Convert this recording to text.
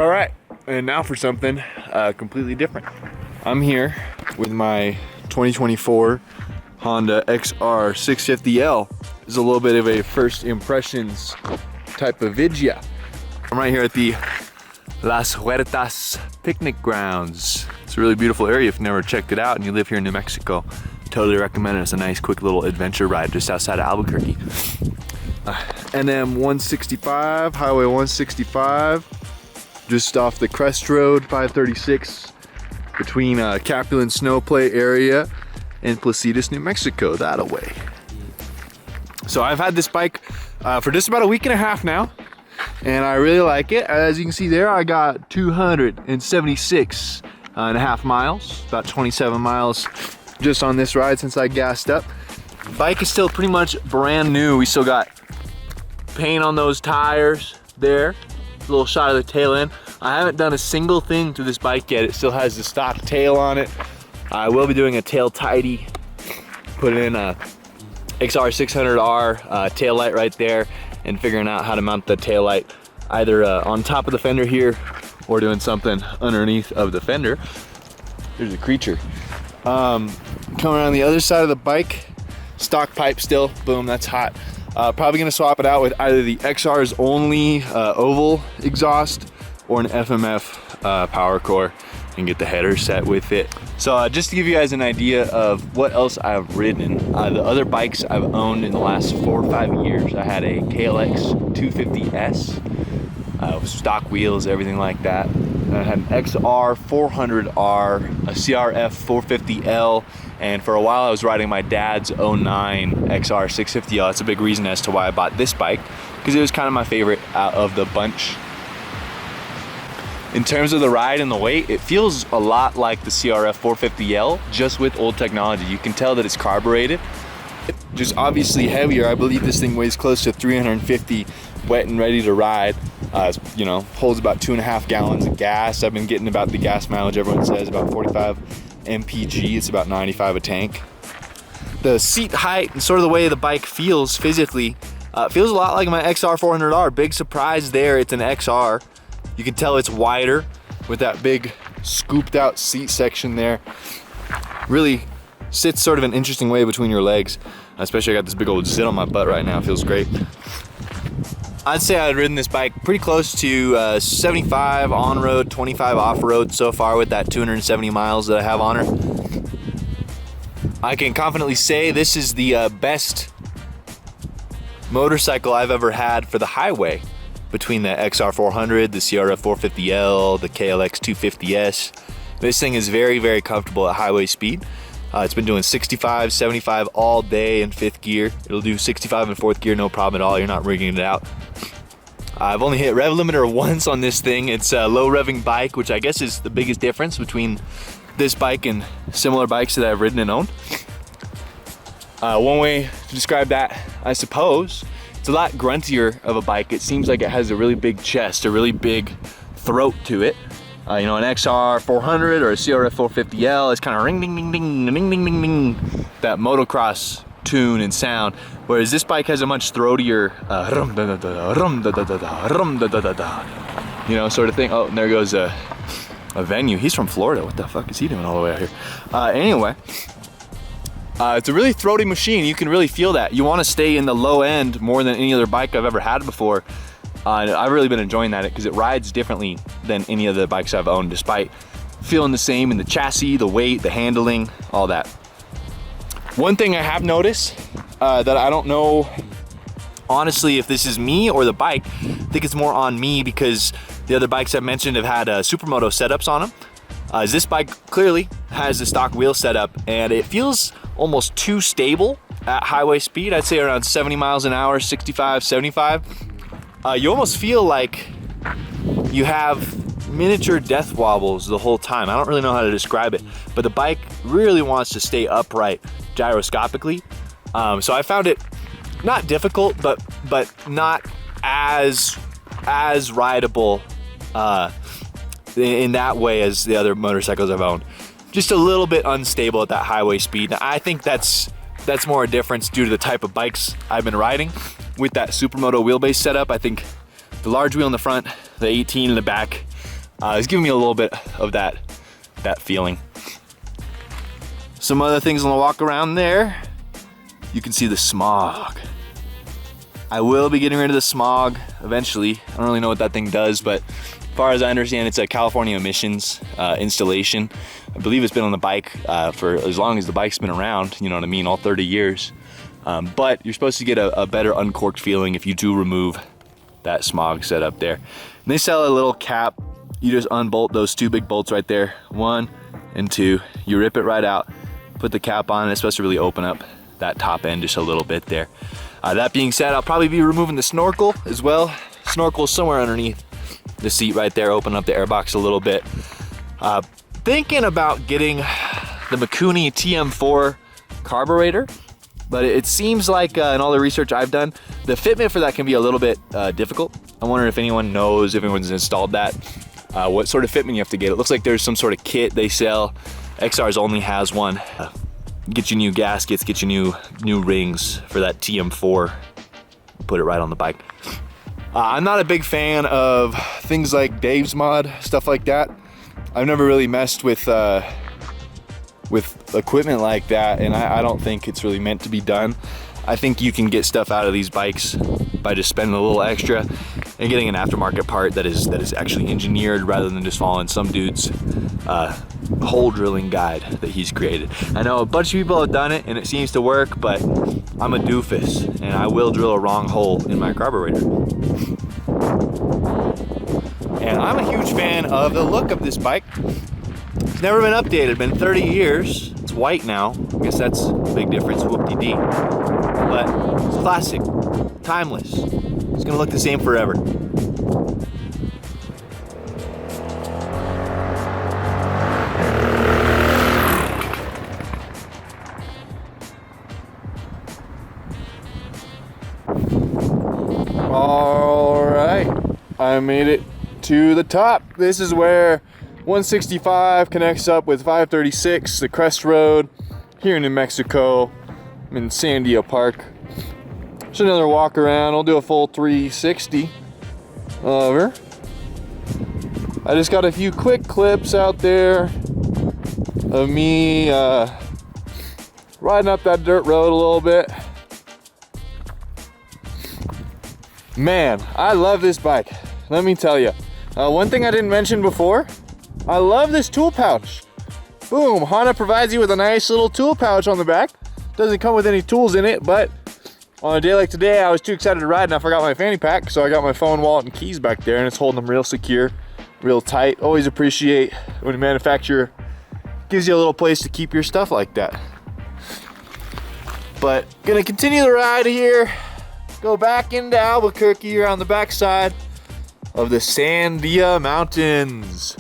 All right, and now for something completely different. I'm here with my 2024 Honda Xr650L. This is a little bit of a first impressions type of video. I'm right here at the Las Huertas picnic grounds. It's a really beautiful area if you've never checked it out and you live here in New Mexico. Totally recommend it. It's a nice quick little adventure ride just outside of Albuquerque. NM 165, Highway 165, just off the Crest Road 536 between Capulan Snow Play area and Placitas, New Mexico, that away. So I've had this bike for just about a week and a half now, and I really like it. As you can see there, I got 276 and a half miles, about 27 miles just on this ride since I gassed up. Bike is still pretty much brand new. We still got paint on those tires there, a little shot of the tail end. I haven't done a single thing to this bike yet. It still has the stock tail on it. I will be doing a tail tidy, put in a Xr650L tail light right there, and figuring out how to mount the tail light either on top of the fender here or doing something underneath of the fender. There's a creature. Coming around the other side of the bike, stock pipe still, boom, that's hot. Probably gonna swap it out with either the XR's only oval exhaust or an FMF power core and get the header set with it. So just to give you guys an idea of what else I've ridden, the other bikes I've owned in the last 4 or 5 years, I had a KLX 250S, with stock wheels, everything like that. And I had an XR400R, a Xr650L, and for a while I was riding my dad's 09 Xr650L. That's a big reason as to why I bought this bike, because it was kind of my favorite out of the bunch. In terms of the ride and the weight, it feels a lot like the Xr650L, just with old technology. You can tell that it's carbureted. Just obviously heavier. I believe this thing weighs close to 350 wet and ready to ride. You know, holds about 2.5 gallons of gas. I've been getting about the gas mileage everyone says, about 45 mpg. It's about 95 a tank. The seat height and sort of the way the bike feels physically, feels a lot like my XR400R. Big surprise there, it's an XR. You can tell it's wider with that big scooped out seat section there. Really sits sort of an interesting way between your legs. Especially I got this big old zit on my butt right now, it feels great. I'd say I've ridden this bike pretty close to 75 on-road, 25 off-road so far with that 270 miles that I have on her. I can confidently say this is the best motorcycle I've ever had for the highway. Between the XR400, the Xr650L, the KLX 250S. This thing is very, very comfortable at highway speed. It's been doing 65, 75 all day in 5th gear. It'll do 65 in 4th gear, no problem at all. You're not rigging it out. I've only hit rev limiter once on this thing. It's a low revving bike, which I guess is the biggest difference between this bike and similar bikes that I've ridden and owned. One way to describe that, I suppose, it's a lot gruntier of a bike. It seems like it has a really big chest, a really big throat to it. You know, an XR400 or a Xr650L, it's kind of ring ding ding ding ding ding ding ding, that motocross tune and sound. Whereas this bike has a much throatier you know, sort of thing. Oh, and there goes a venue. He's from Florida. What the fuck is he doing all the way out here? Anyway. It's a really throaty machine. You can really feel that. You want to stay in the low end more than any other bike I've ever had before. I've really been enjoying that because it rides differently than any of the bikes I've owned, despite feeling the same in the chassis, the weight, the handling, all that. One thing I have noticed that I don't know, honestly, if this is me or the bike. I think it's more on me because the other bikes I've mentioned have had Supermoto setups on them. This bike clearly has the stock wheel setup, and it feels almost too stable at highway speed. I'd say around 70 miles an hour, 65, 75. You almost feel like you have miniature death wobbles the whole time. I don't really know how to describe it, but the bike really wants to stay upright gyroscopically. So I found it not difficult, but not as rideable in that way as the other motorcycles I've owned. Just a little bit unstable at that highway speed. Now, I think that's more a difference due to the type of bikes I've been riding. With that Supermoto wheelbase setup, I think the large wheel in the front, the 18 in the back, It's giving me a little bit of that feeling. Some other things on the walk around there. You can see the smog. I will be getting rid of the smog eventually. I don't really know what that thing does, but as far as I understand, it's a California emissions installation. I believe it's been on the bike for as long as the bike's been around, you know what I mean, all 30 years. But you're supposed to get a better uncorked feeling if you do remove that smog setup there. And they sell a little cap. You just unbolt those 2 big bolts right there, 1 and 2. You rip it right out, put the cap on, and it's supposed to really open up that top end just a little bit there. That being said, I'll probably be removing the snorkel as well. Snorkel's somewhere underneath the seat right there, open up the airbox a little bit. Thinking about getting the Mikuni TM4 carburetor, but it seems like in all the research I've done, the fitment for that can be a little bit difficult. I wonder if anyone knows, if anyone's installed that, what sort of fitment you have to get. It looks like there's some sort of kit they sell. Xr's only has one. Get you new gaskets, get you new rings for that TM4. Put it right on the bike. I'm not a big fan of things like Dave's Mod, stuff like that. I've never really messed with equipment like that, and I don't think it's really meant to be done. I think you can get stuff out of these bikes by just spending a little extra and getting an aftermarket part that is actually engineered rather than just following some dude's hole drilling guide that he's created. I know a bunch of people have done it and it seems to work, but I'm a doofus and I will drill a wrong hole in my carburetor. And I'm a huge fan of the look of this bike. It's never been updated, been 30 years. It's white now. I guess that's a big difference, whoop-de-dee. But it's classic, timeless. It's gonna look the same forever. All right, I made it to the top. This is where 165 connects up with 536, the Crest Road, here in New Mexico. I'm in Sandia Park. Just another walk around. I'll do a full 360 over. I just got a few quick clips out there of me riding up that dirt road a little bit. Man, I love this bike. Let me tell you. One thing I didn't mention before, I love this tool pouch. Boom, Honda provides you with a nice little tool pouch on the back. Doesn't come with any tools in it, but on a day like today, I was too excited to ride and I forgot my fanny pack, so I got my phone, wallet, and keys back there, and it's holding them real secure, real tight. Always appreciate when a manufacturer gives you a little place to keep your stuff like that. But gonna continue the ride here, go back into Albuquerque here on the backside of the Sandia Mountains.